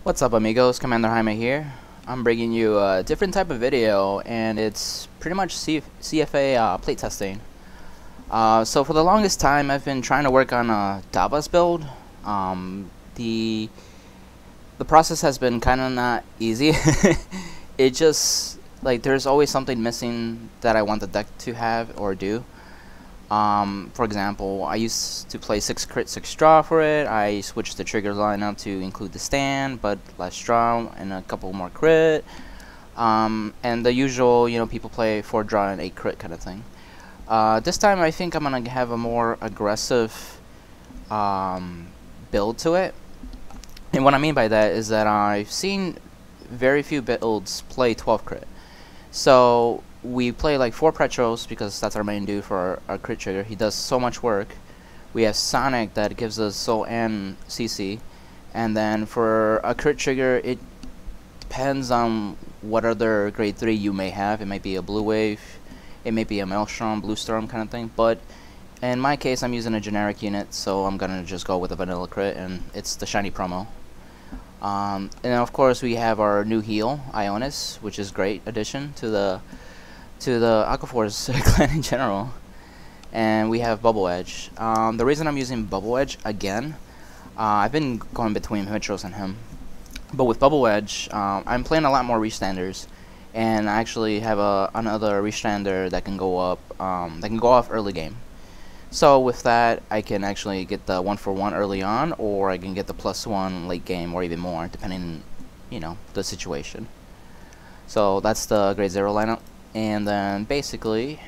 What's up, amigos? Commander Jaime here. I'm bringing you a different type of video, and it's pretty much CFA playtesting. So for the longest time, I've been trying to work on a Thavas build. The process has been kind of not easy. It just, like, there's always something missing that I want the deck to have or do. For example, I used to play 6 crit, 6 draw for it. I switched the trigger lineup to include the stand, but less draw and a couple more crit. And the usual, people play 4 draw and 8 crit kind of thing. This time I think I'm going to have a more aggressive build to it. And what I mean by that is that I've seen very few builds play 12 crit. So we play like 4 Petros because that's our main dude for our crit trigger. He does so much work. We have Sonic that gives us Soul and CC. And then for a crit trigger, it depends on what other grade 3 you may have. It might be a Blue Wave, it may be a Maelstrom, Blue Storm kind of thing. But in my case, I'm using a generic unit, so I'm going to just go with a vanilla crit, and it's the shiny promo. And then of course we have our new heal, Ionis, which is great addition to the Aqua clan in general. And we have Bubble Edge. The reason I'm using Bubble Edge again, I've been going between Mitros and him, but with Bubble Edge, I'm playing a lot more restanders, and I actually have another restander that can go up, that can go off early game. So with that, I can actually get the 1-for-1 early on, or I can get the +1 late game, or even more, depending, the situation. So that's the grade 0 lineup. And then basically,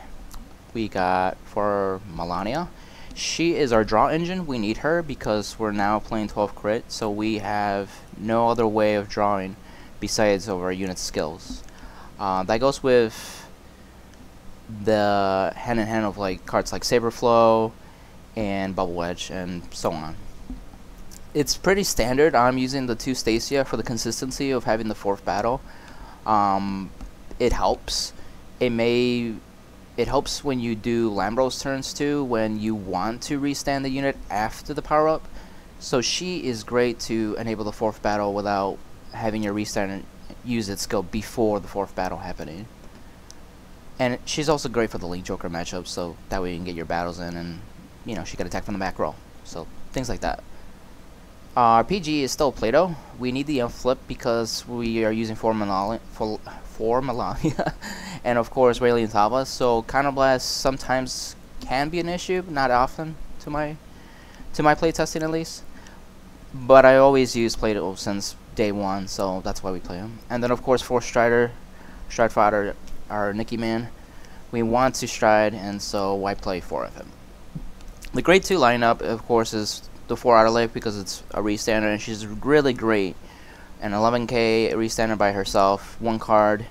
we got for Melania. She is our draw engine. We need her because we're now playing 12 crit, so we have no other way of drawing besides over unit skills. That goes with the hand-in-hand of like cards like Saberflow and Bubble Edge and so on. It's pretty standard. I'm using the 2 Stacia for the consistency of having the 4th battle. It helps. It helps when you do Lambros turns too, when you want to restand the unit after the power up. So she is great to enable the 4th battle without having your restand use its skill before the 4th battle happening. And she's also great for the Link Joker matchup, so that way you can get your battles in, and she can attack from the back row. So things like that. Our PG is still Play-Doh. We need the flip because we are using 4 Melania, and of course Crit Thavas. So Counterblast sometimes can be an issue, not often to my playtesting at least. But I always use Play-Doh since day 1, so that's why we play him. And then of course for Stride Fighter, our Nicky man, we want to stride, and so why play 4 of him? The grade 2 lineup, of course, is the 4 Adelaide because it's a restander, and she's really great. An 11k restander by herself, 1 card.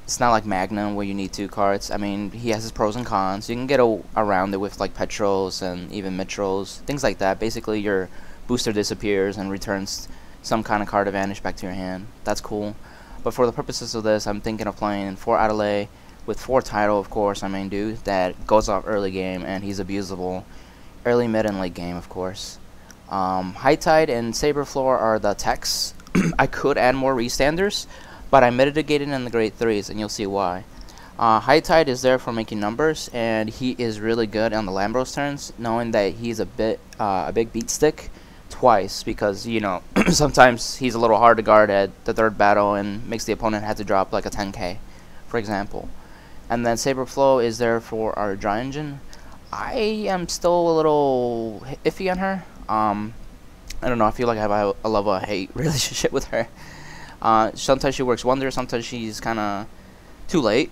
It's not like Magnum where you need 2 cards. I mean, he has his pros and cons. You can get around it with like Petros and even Mitros, things like that. Basically, your booster disappears and returns some kind of card advantage back to your hand. That's cool. But for the purposes of this, I'm thinking of playing 4 Adelaide with 4 Tidal, of course, our main dude, that goes off early game, and he's abusable. Early, mid, and late game, of course. High Tide and Saberflow are the techs. I could add more restanders, but I mitigated in the grade 3s, and you'll see why. High Tide is there for making numbers, and he is really good on the Lambros turns, knowing that he's a big beat stick twice, because sometimes he's a little hard to guard at the 3rd battle and makes the opponent have to drop like a 10k, for example. And then Saberflow is there for our draw engine. I am still a little iffy on her. I don't know, I feel like I have a love-hate relationship with her. Sometimes she works wonders, sometimes she's kind of too late.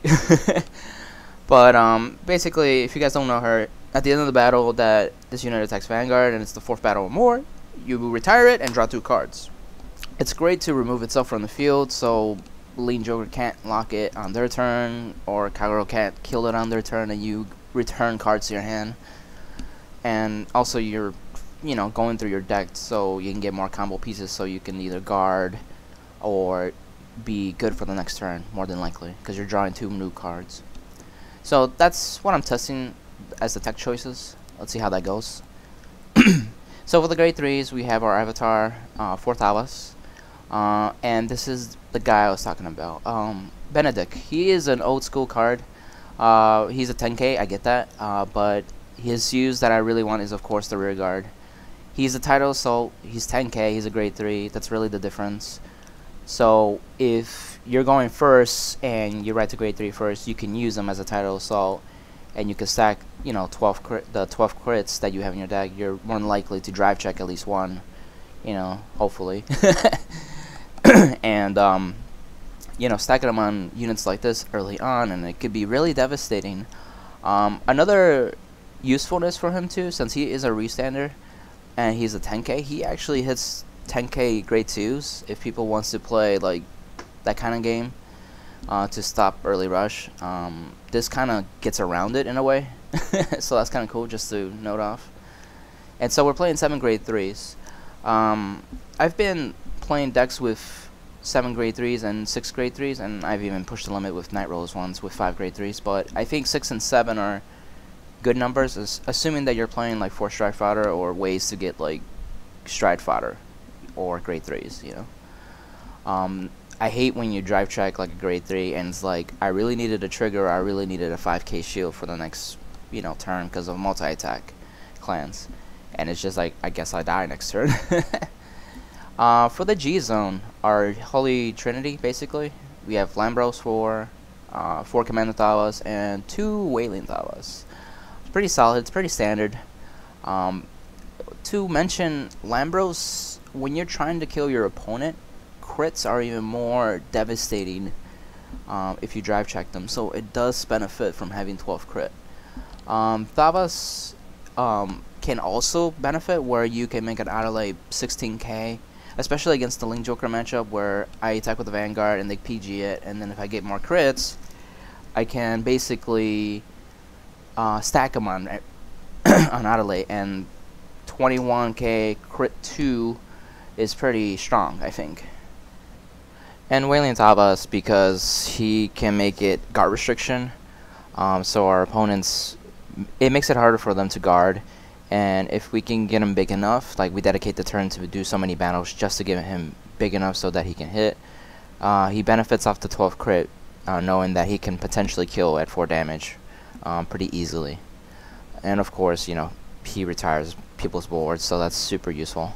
But basically, if you guys don't know her, at the end of the battle that this unit attacks Vanguard and it's the 4th battle or more, you retire it and draw 2 cards. It's great to remove itself from the field, so Link Joker can't lock it on their turn, or Kagero can't kill it on their turn, and you return cards to your hand. And also you're, going through your deck so you can get more combo pieces, so you can either guard or be good for the next turn, more than likely, because you're drawing 2 new cards. So that's what I'm testing as the tech choices. Let's see how that goes. So for the grade 3s, we have our avatar, 4 Thavas. And this is the guy I was talking about. Benedict. He is an old school card. He's a 10k, I get that. But his use that I really want is, of course, the rear guard. He's a title assault. He's 10k. He's a grade 3. That's really the difference. So if you're going first and you ride to grade 3 first, you can use him as a title assault, and you can stack, you know, 12 crits that you have in your deck. You're more than likely to drive check at least one, you know, hopefully. And you know, stacking them on units like this early on, and it could be really devastating. Another usefulness for him too, since he is a restander and he's a 10k, he actually hits 10k grade 2s if people wants to play like that kind of game to stop early rush. This kind of gets around it in a way. So that's kind of cool just to note off. And so we're playing 7 grade 3s. I've been playing decks with 7 grade 3s and 6 grade 3s, and I've even pushed the limit with Night Rolls ones with 5 grade 3s, but I think 6 and 7 are good numbers, assuming that you're playing like 4 stride fodder or ways to get like stride fodder or grade 3s, you know. I hate when you drive track like a grade 3 and it's like, I really needed a trigger, or I really needed a 5k shield for the next, you know, turn because of multi-attack clans, and it's just like, I guess I die next turn. For the G zone, our Holy Trinity, basically, we have Lambros for 4 Commander Thavas and 2 Wailing Thavas. It's pretty solid, it's pretty standard. To mention, Lambros, when you're trying to kill your opponent, crits are even more devastating if you drive check them, so it does benefit from having 12 crit. Thavas can also benefit where you can make an outlay 16k, especially against the Link Joker matchup where I attack with the Vanguard and they PG it, and then if I get more crits, I can basically stack them on on outlay, and 21k crit 2 is pretty strong, I think. And Wailing Thavas, because he can make it guard restriction, so our opponents, it makes it harder for them to guard, and if we can get him big enough, like we dedicate the turn to do so many battles just to get him big enough so that he can hit, he benefits off the 12 crit, knowing that he can potentially kill at 4 damage pretty easily. And of course, you know, he retires people's boards, so that's super useful.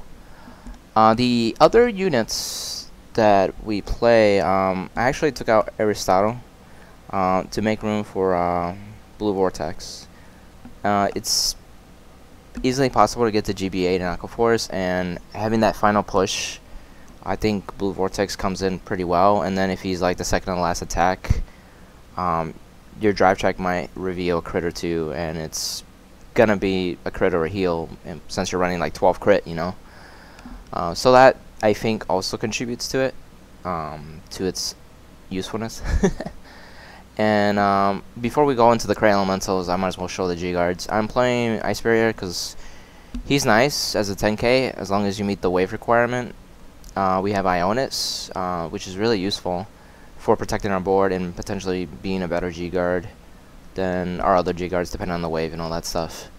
The other units that we play, I actually took out Aristotle to make room for Blue Vortex. It's easily possible to get to GB8 and Aqua Force, and having that final push, I think Blue Vortex comes in pretty well. And then if he's like the second to last attack, your drive check might reveal a crit or 2, and it's gonna be a crit or a heal, and since you're running like 12 crit, you know. So that, I think, also contributes to it, to its usefulness. And before we go into the Cray Elementals, I might as well show the G-Guards. I'm playing Ice Barrier because he's nice as a 10k, as long as you meet the wave requirement. We have Ionis, which is really useful for protecting our board and potentially being a better G-Guard than our other G-Guards, depending on the wave and all that stuff.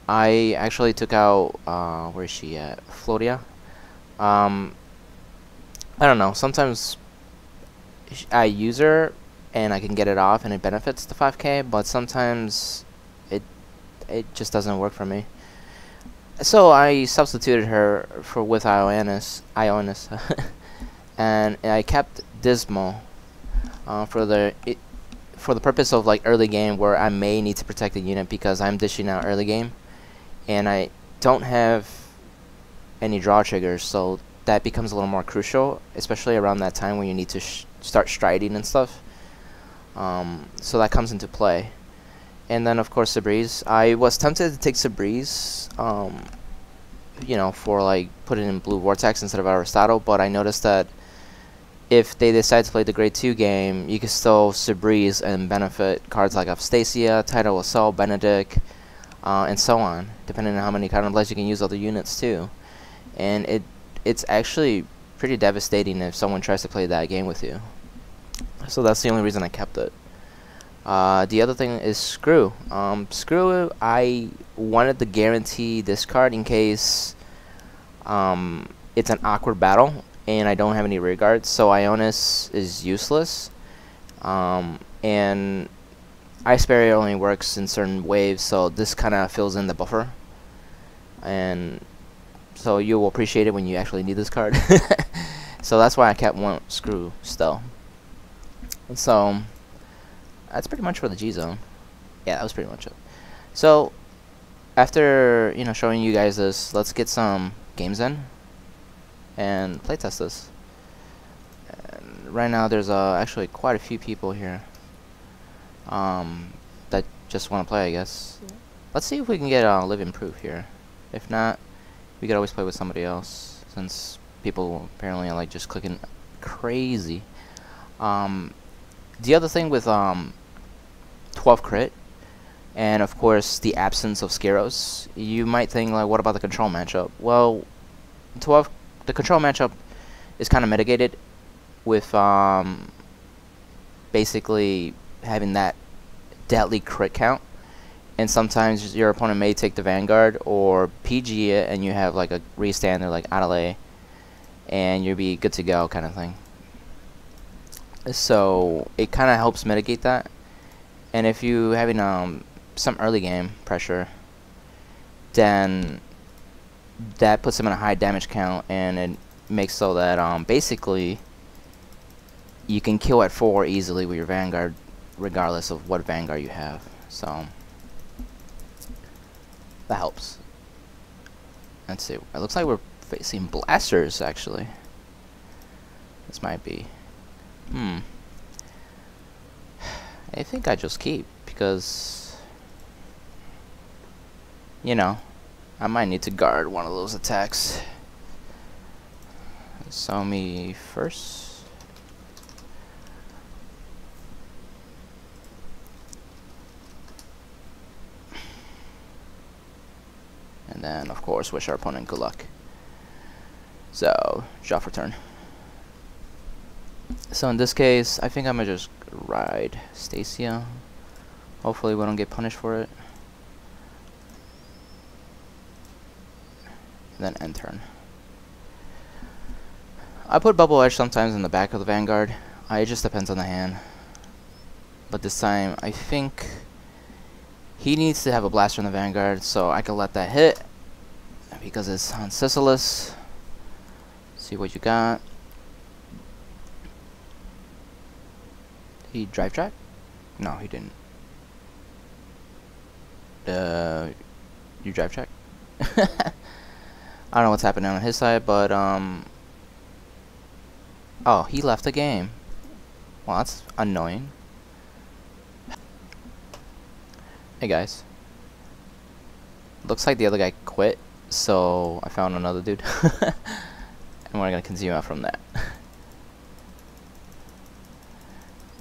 I actually took out, where's she at? Floria. I don't know, sometimes I use her and I can get it off and it benefits the 5k, but sometimes it just doesn't work for me. So I substituted her with Ionis, and I kept Dismal for the purpose of like early game, where I may need to protect the unit because I'm dishing out early game, and I don't have any draw triggers, so that becomes a little more crucial, especially around that time when you need to start striding and stuff. So that comes into play. And then of course Sabreeze. I was tempted to take Sabreeze, you know, for like putting in Blue Vortex instead of Aristotle, but I noticed that if they decide to play the grade 2 game, you can still Sabreeze and benefit cards like Avstasia, Tidal Assault, Benedict, and so on, depending on how many counterplays you can use other units too. And it's actually pretty devastating if someone tries to play that game with you. So that's the only reason I kept it. The other thing is Screw. Screw, I wanted to guarantee this card in case it's an awkward battle and I don't have any rear guards, so Ionis is useless. And Ice Barrier only works in certain waves, so this kind of fills in the buffer. And so you'll appreciate it when you actually need this card. So that's why I kept one screw still. So that's pretty much for the G zone. Yeah, that was pretty much it. So after showing you guys this, let's get some games in and playtest this. And right now there's actually quite a few people here that just want to play, I guess. Let's see if we can get living proof here. If not, we could always play with somebody else, since people apparently are like just clicking crazy. The other thing with 12 crit, and of course the absence of Scaros, you might think like, what about the control matchup? Well, the control matchup is kind of mitigated with basically having that deadly crit count, and sometimes your opponent may take the Vanguard or PG it, and you have like a restand or like Adelaide, and you'll be good to go kind of thing. So it kind of helps mitigate that. And if you having some early game pressure, then that puts them in a high damage count, and it makes so that basically you can kill at 4 easily with your Vanguard, regardless of what Vanguard you have. So that helps. Let's see. It looks like we're facing blasters actually. This might be. I think I just keep, because I might need to guard one of those attacks. So me first. And then of course wish our opponent good luck. So draw for turn. So in this case, I think I'm gonna just ride Stacia. Hopefully we don't get punished for it. And then end turn. I put Bubble Edge sometimes in the back of the Vanguard. It just depends on the hand. But this time, I think he needs to have a blaster in the Vanguard, so I can let that hit because it's on Sisyphus. See what you got. He drive track? No, he didn't. You drive track? I don't know what's happening on his side, but oh, he left the game. Well, that's annoying. Hey guys. Looks like the other guy quit, so I found another dude. And we're gonna continue out from that.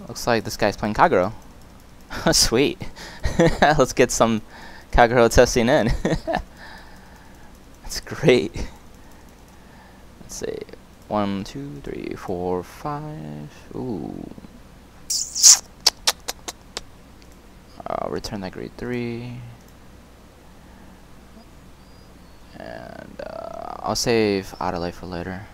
Looks like this guy's playing Kagero. Sweet. Let's get some Kagero testing in. That's great. Let's see. 1, 2, 3, 4, 5. Ooh. Return that grade 3. And I'll save Adelaide for later.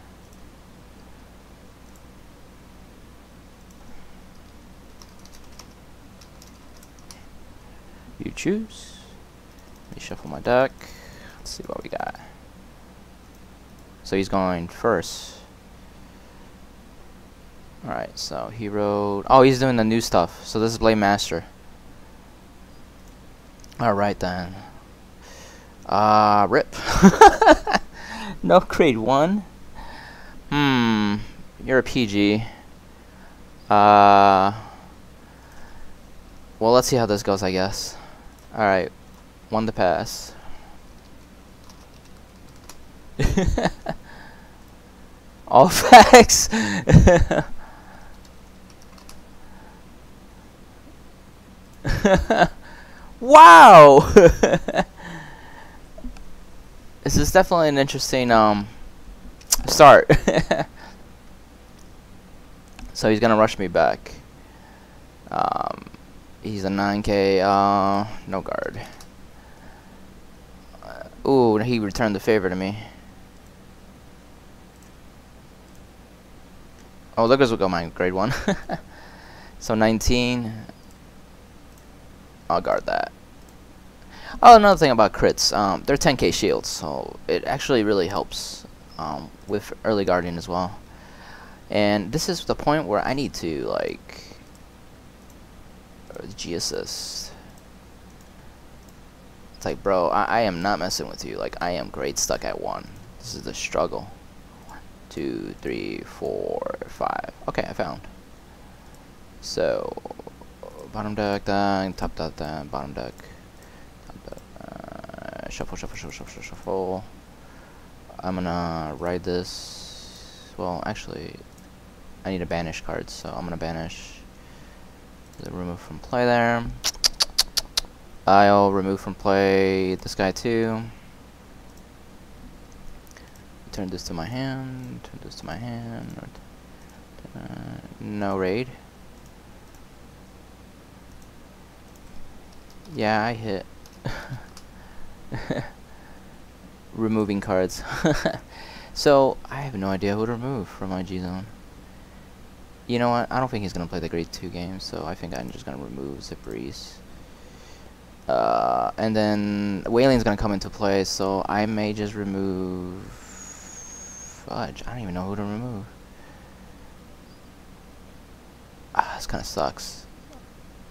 You choose. Let me shuffle my deck. Let's see what we got. So he's going first. Alright, so he wrote. Oh, he's doing the new stuff. So this is Blademaster. Alright then. Rip. No grade 1. You're a PG. Well, let's see how this goes, I guess. Alright. 1 to pass. All facts. Wow. This is definitely an interesting start. So he's gonna rush me back. He's a 9k, no guard. Ooh, he returned the favor to me. Oh, look as we go, my grade 1. So 19. I'll guard that. Oh, another thing about crits, they're 10k shields, so it actually really helps with early guarding as well. And this is the point where I need to, like, G assist. It's like, bro, I am not messing with you. Like, I am grade stuck at 1. This is the struggle. 1, 2, 3, 4, 5. Okay, I found. So, bottom deck, then top deck, then bottom deck. Shuffle, shuffle, shuffle, shuffle, shuffle. I'm gonna ride this. Well, actually, I need a banish card, so I'm gonna banish the remove from play there. I'll remove from play this guy too. Turn this to my hand. Turn this to my hand. No raid. Yeah, I hit. Removing cards. So I have no idea who to remove from my G zone. You know what? I don't think he's gonna play the grade 2 game, so I think I'm just gonna remove Zipperies. And then Wailing's gonna come into play, so I may just remove Fudge. I don't even know who to remove. Ah, this kinda sucks.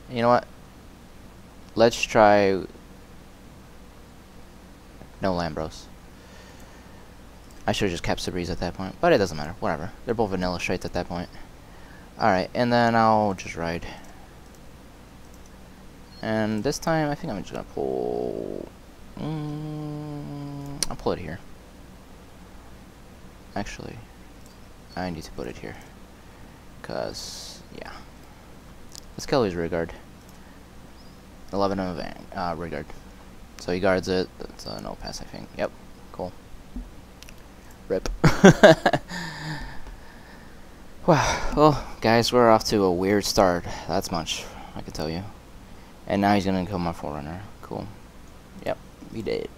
You know what? Let's try no Lambros. I should have just kept Sabreeze at that point, but it doesn't matter. Whatever. They're both vanilla straights at that point. Alright, and then I'll just ride. And this time, I think I'm just gonna pull... I'll pull it here. Actually, I need to put it here. Because, yeah. Let's kill his Rigard. 11 of Rigard. So he guards it. That's a no pass, I think. Yep. Cool. Rip. Wow. Well, guys, we're off to a weird start. That's much, I can tell you. And now he's gonna kill my Forerunner. Cool. Yep. He did.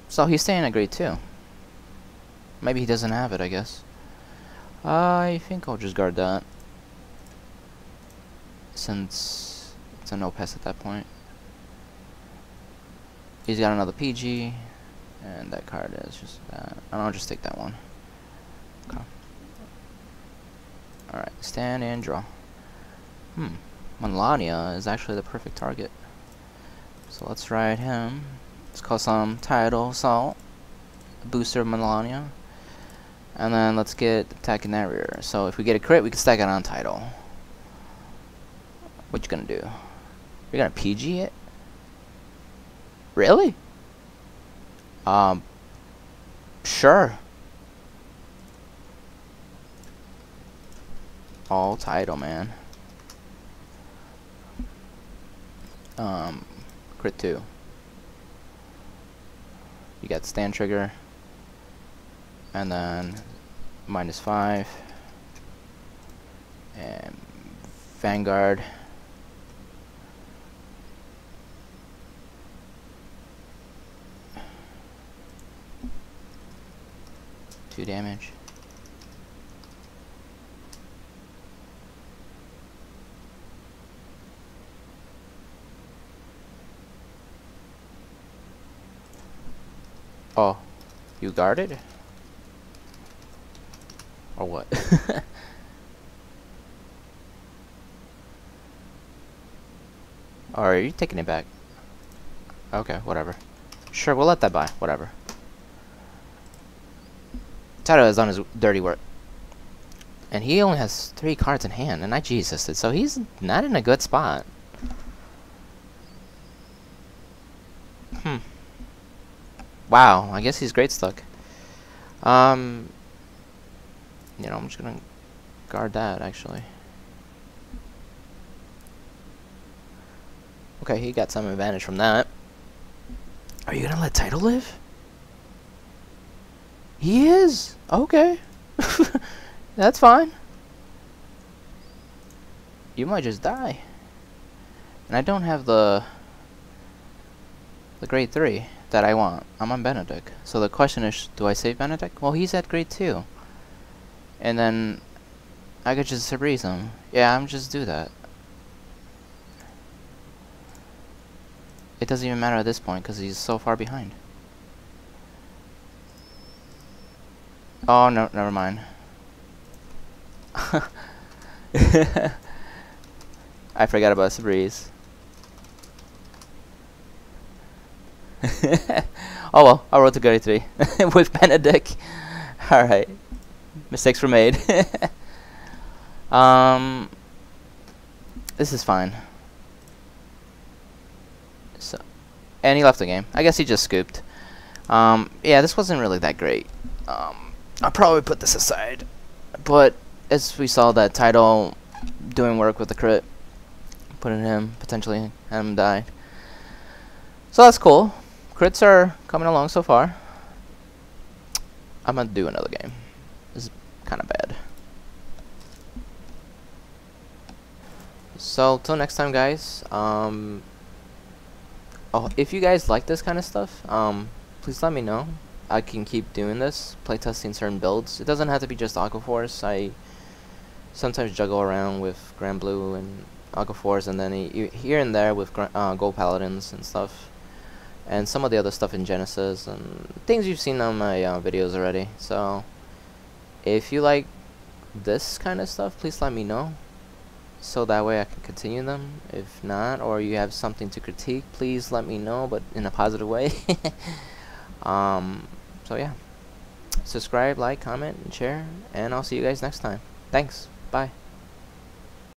So he's staying at grade 2. Maybe he doesn't have it, I guess. I think I'll just guard that. Since it's a no pass at that point. He's got another PG. And that card is just that. I'll just take that one. Okay. Alright, stand and draw. Melania is actually the perfect target. So let's ride him. Let's call some Tidal Assault. Booster of Melania. And then let's get attacking that rear. So if we get a crit, we can stack it on Tidal. What you gonna do? You're gonna PG it? Really? Sure. All Tidal, man. Crit 2. You got stand trigger. And then -5. And Vanguard. Damage. Oh, you guarded? Or what? Or are you taking it back? Okay, whatever. Sure, we'll let that by. Whatever. Tato has done his dirty work. And he only has 3 cards in hand, and I G-assisted, so he's not in a good spot. Wow, I guess he's great stuck. You know, I'm just gonna guard that, actually. Okay, he got some advantage from that. Are you gonna let Tidal live? He is? Okay. That's fine. You might just die. And I don't have the grade 3. that I want. I'm on Benedict. So the question is, do I save Benedict? Well, he's at grade 2. And then I could just freeze him. Yeah, I'm just do that. It doesn't even matter at this point because he's so far behind. Oh, no, never mind. I forgot about Sabriz. Oh well, I wrote to grade 3 with Benedict. Alright. Mistakes were made. This is fine. So, and he left the game. I guess he just scooped. Yeah, this wasn't really that great. I'll probably put this aside. But as we saw that title doing work with the crit, putting him potentially have him die. So that's cool. Crits are coming along so far. I'm gonna do another game. This is kind of bad. So till next time, guys. Oh, if you guys like this kind of stuff, please let me know. I can keep doing this, playtesting certain builds. It doesn't have to be just Aqua Force. I sometimes juggle around with Grand Blue and Aqua Force, and then here and there with Gold Paladins and stuff, and some of the other stuff in Genesis and things you've seen on my videos already. So if you like this kind of stuff, please let me know, so that way I can continue them. If not, or you have something to critique, please let me know, but in a positive way. So yeah, subscribe, like, comment, and share, and I'll see you guys next time. Thanks. Bye.